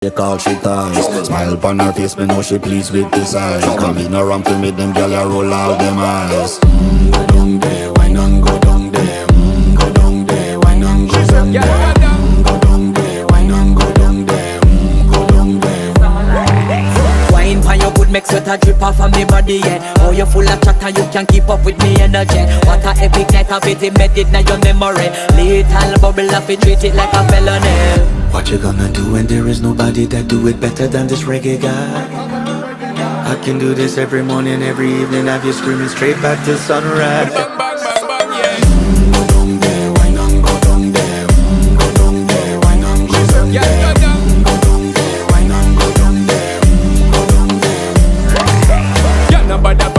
They call she ties. Smile upon her face, me know she pleased with this eyes. Come in around to meet them girl, you roll out them eyes. Go down there, why not go down there? Go down there, why not go down there? Go down there, why not go down there? Go down there. Wine pan your good, make sweat a drip off of me body, yeah. Oh, you full of chatter, you can keep up with me energy. What a epic night of it, embedded in your memory. Little bubble of it, treat it like a felony. What you gonna do when there is nobody that do it better than this reggae guy? I can do this every morning, every evening, have you screaming straight back to sunrise.